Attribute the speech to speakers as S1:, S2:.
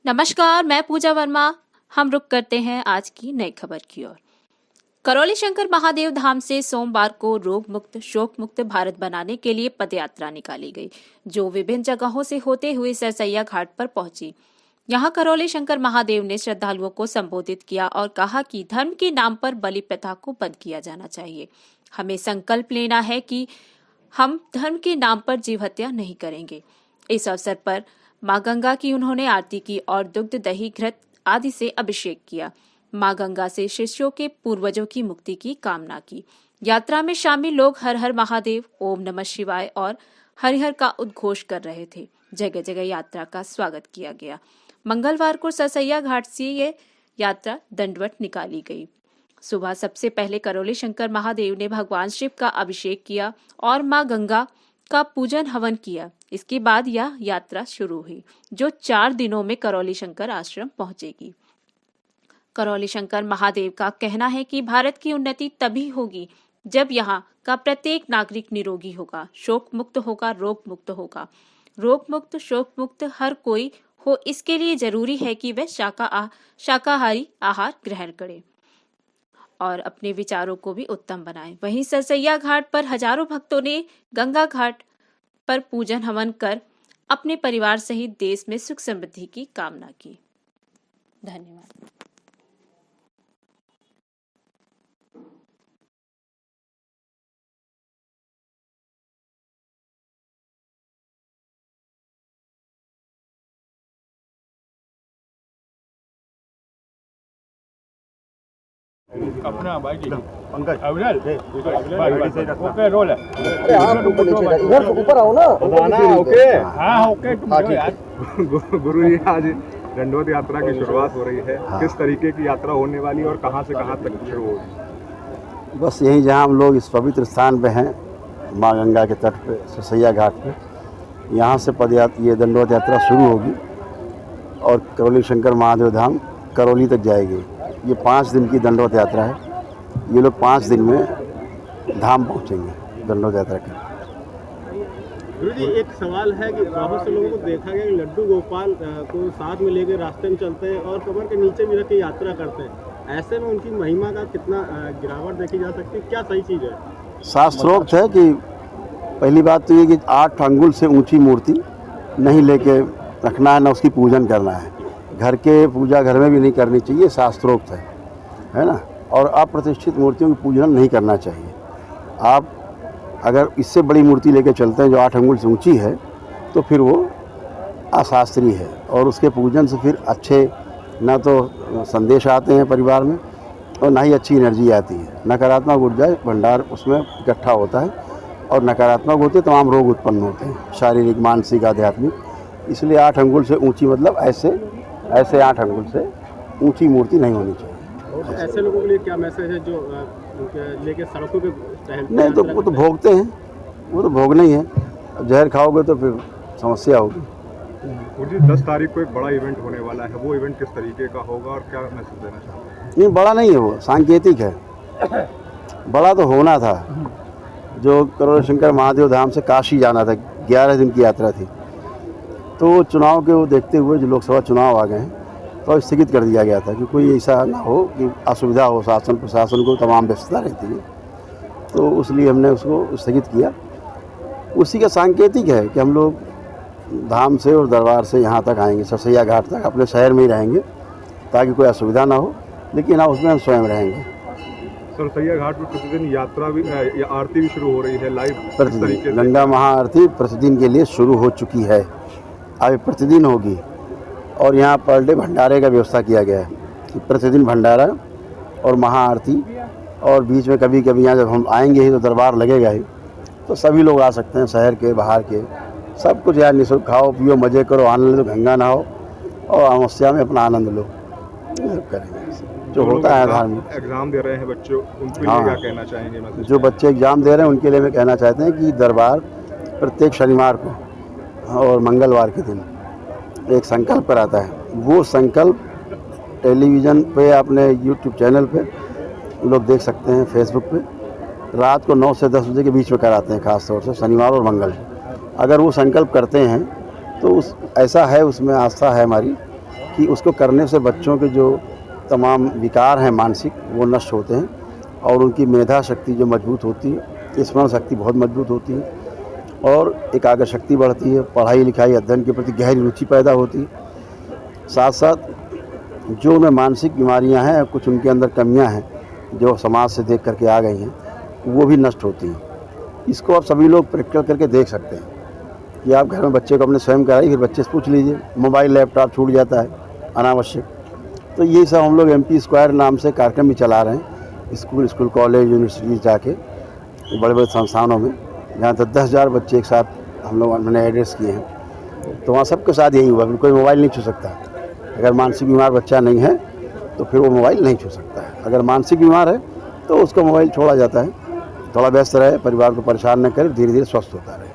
S1: नमस्कार, मैं पूजा वर्मा। हम रुक करते हैं आज की नई खबर की ओर। करौली शंकर महादेव धाम से सोमवार को रोग मुक्त शोक मुक्त भारत बनाने के लिए पदयात्रा निकाली गई, जो विभिन्न जगहों से होते हुए सरसैया घाट पर पहुंची। यहां करौली शंकर महादेव ने श्रद्धालुओं को संबोधित किया और कहा कि धर्म के नाम पर बलि प्रथा को बंद किया जाना चाहिए। हमें संकल्प लेना है कि हम धर्म के नाम पर जीव हत्या नहीं करेंगे। इस अवसर पर मां गंगा की उन्होंने आरती की और दुग्ध दही घृत आदि से अभिषेक किया। मां गंगा से शिष्यों के पूर्वजों की मुक्ति की कामना की। यात्रा में शामिल लोग हर हर महादेव, ओम नमः शिवाय और हरिहर का उद्घोष कर रहे थे। जगह जगह यात्रा का स्वागत किया गया। मंगलवार को सरसैया घाट से ये यात्रा दंडवत निकाली गई। सुबह सबसे पहले करौली शंकर महादेव ने भगवान शिव का अभिषेक किया और मां गंगा का पूजन हवन किया। इसके बाद यह यात्रा शुरू हुई, जो 4 दिनों में करौली शंकर आश्रम पहुंचेगी। करौली शंकर महादेव का कहना है कि भारत की उन्नति तभी होगी जब यहाँ का प्रत्येक नागरिक निरोगी होगा, शोक मुक्त होगा, रोग मुक्त होगा। रोग मुक्त शोक मुक्त हर कोई हो, इसके लिए जरूरी है कि वह शाकाहारी आहार ग्रहण करे और अपने विचारों को भी उत्तम बनाए। वहीं सरसैया घाट पर हजारों भक्तों ने गंगा घाट पर पूजन हवन कर अपने परिवार सहित देश में सुख समृद्धि की कामना की। धन्यवाद।
S2: अपना भाई जी
S3: पंकज
S2: अविरल ओके रोल है।
S3: अरे आप ऊपर आओ ना।
S2: ओके हाँ ओके तुम जाओ यार।
S4: गुरु जी, आज दंडवत यात्रा की शुरुआत हो रही है। किस तरीके की यात्रा होने वाली और कहां से कहां तक शुरू होगी?
S3: बस यहीं जहां हम लोग इस पवित्र स्थान पे हैं, माँ गंगा के तट पे, सरसैया घाट पे, यहाँ से ये दंडवत यात्रा शुरू होगी और करौली शंकर महादेव धाम करौली तक जाएगी। ये 5 दिन की दंडवत यात्रा है। ये लोग 5 दिन में धाम पहुँचेंगे दंडवत यात्रा के।
S5: गुरु जी, एक सवाल है कि बहुत से लोगों को देखा गया कि लड्डू गोपाल को साथ में लेकर रास्ते में चलते हैं और कमर के नीचे भी रख के यात्रा करते हैं। ऐसे में उनकी महिमा का कितना गिरावट देखी जा सकती है? क्या सही चीज़ है?
S3: शास्त्रोक्त है कि पहली बात तो ये कि 8 अंगुल से ऊंची मूर्ति नहीं लेके रखना है, ना उसकी पूजन करना है। घर के पूजा घर में भी नहीं करनी चाहिए, शास्त्रोक्त है ना। और अप्रतिष्ठित मूर्तियों की पूजन नहीं करना चाहिए। आप अगर इससे बड़ी मूर्ति लेके चलते हैं जो 8 अंगुल से ऊंची है, तो फिर वो अशास्त्रीय है और उसके पूजन से फिर अच्छे ना तो संदेश आते हैं परिवार में और ना ही अच्छी एनर्जी आती है। नकारात्मक ऊर्जा भंडार उसमें इकट्ठा होता है और नकारात्मक होते तमाम रोग उत्पन्न होते हैं, शारीरिक, मानसिक, आध्यात्मिक। इसलिए 8 अंगुल से ऊंची मतलब ऐसे 8 अंगुल से ऊंची मूर्ति नहीं होनी चाहिए।
S5: ऐसे लोगों के लिए क्या मैसेज है जो लेके सड़कों पे टहलते?
S3: नहीं तो वो तो भोगते हैं, वो तो भोगना ही है। अब जहर खाओगे तो फिर समस्या होगी।
S4: गुरु जी, 10 तारीख को एक बड़ा इवेंट होने वाला है। वो इवेंट किस तरीके का होगा और क्या मैसेज देना चाहते हैं?
S3: नहीं, बड़ा नहीं है, वो सांकेतिक है। बड़ा तो होना था। जो करौली शंकर महादेव धाम से काशी जाना था, 11 दिन की यात्रा थी, तो चुनाव के वो देखते हुए जो लोकसभा चुनाव आ गए हैं तो स्थगित कर दिया गया था कि कोई ऐसा ना हो कि असुविधा हो। शासन प्रशासन को तमाम व्यस्तता रहती है, तो इसलिए हमने उसको स्थगित किया। उसी का सांकेतिक है कि हम लोग धाम से और दरबार से यहाँ तक आएंगे, सरसैया घाट तक, अपने शहर में ही रहेंगे ताकि कोई असुविधा ना हो, लेकिन हाँ उसमें हम स्वयं रहेंगे।
S4: सरसैया घाट पर प्रतिदिन यात्रा भी आरती भी शुरू हो रही है लाइव।
S3: प्रतिदिन गंगा महाआरती प्रतिदिन के लिए शुरू हो चुकी है, अभी प्रतिदिन होगी। और यहाँ पर डे भंडारे का व्यवस्था किया गया है कि प्रतिदिन भंडारा और महाआरती, और बीच में कभी कभी यहाँ जब हम आएंगे ही तो दरबार लगेगा ही, तो सभी लोग आ सकते हैं, शहर के बाहर के, सब कुछ यार निःशुल्क खाओ पियो मज़े करो, आनंद लो, गंगा नहाओ और अमावस्या में अपना आनंद लो। करेंगे जो होता है धार्मिक।
S4: एग्जाम दे रहे हैं बच्चों, उनके लिए क्या कहना चाहेंगे?
S3: जो बच्चे एग्ज़ाम दे रहे हैं उनके लिए मैं कहना चाहते हैं कि दरबार प्रत्येक शनिवार को और मंगलवार के दिन एक संकल्प कराता है। वो संकल्प टेलीविज़न पे, अपने यूट्यूब चैनल पे लोग देख सकते हैं, फेसबुक पे, रात को 9 से 10 बजे के बीच में कराते हैं, ख़ास तौर से शनिवार और मंगल। अगर वो संकल्प करते हैं तो ऐसा है, उसमें आस्था है हमारी कि उसको करने से बच्चों के जो तमाम विकार हैं मानसिक वो नष्ट होते हैं और उनकी मेधा शक्ति जो मजबूत होती है, स्मरण शक्ति बहुत मजबूत होती है और एकाग्र शक्ति बढ़ती है, पढ़ाई लिखाई अध्ययन के प्रति गहरी रुचि पैदा होती है। साथ साथ जो उनमें मानसिक बीमारियां हैं, कुछ उनके अंदर कमियां हैं जो समाज से देख करके आ गई हैं, वो भी नष्ट होती हैं। इसको आप सभी लोग प्रैक्टिकल करके देख सकते हैं कि आप घर में बच्चे को अपने स्वयं कराइए, फिर बच्चे से पूछ लीजिए, मोबाइल लैपटॉप छूट जाता है अनावश्यक। तो ये सब हम लोग MP स्क्वायर नाम से कार्यक्रम भी चला रहे हैं, स्कूल कॉलेज यूनिवर्सिटी जाके बड़े बड़े संस्थानों में, जहाँ तक 10,000 बच्चे एक साथ हम लोग मैंने एड्रेस किए हैं। तो वहाँ सबके साथ यही हुआ, कोई मोबाइल नहीं छू सकता। अगर मानसिक बीमार बच्चा नहीं है तो फिर वो मोबाइल नहीं छू सकता है। अगर मानसिक बीमार है तो उसको मोबाइल छोड़ा जाता है, थोड़ा व्यस्त रहे, परिवार को परेशान न करे, धीरे धीरे स्वस्थ होता रहे।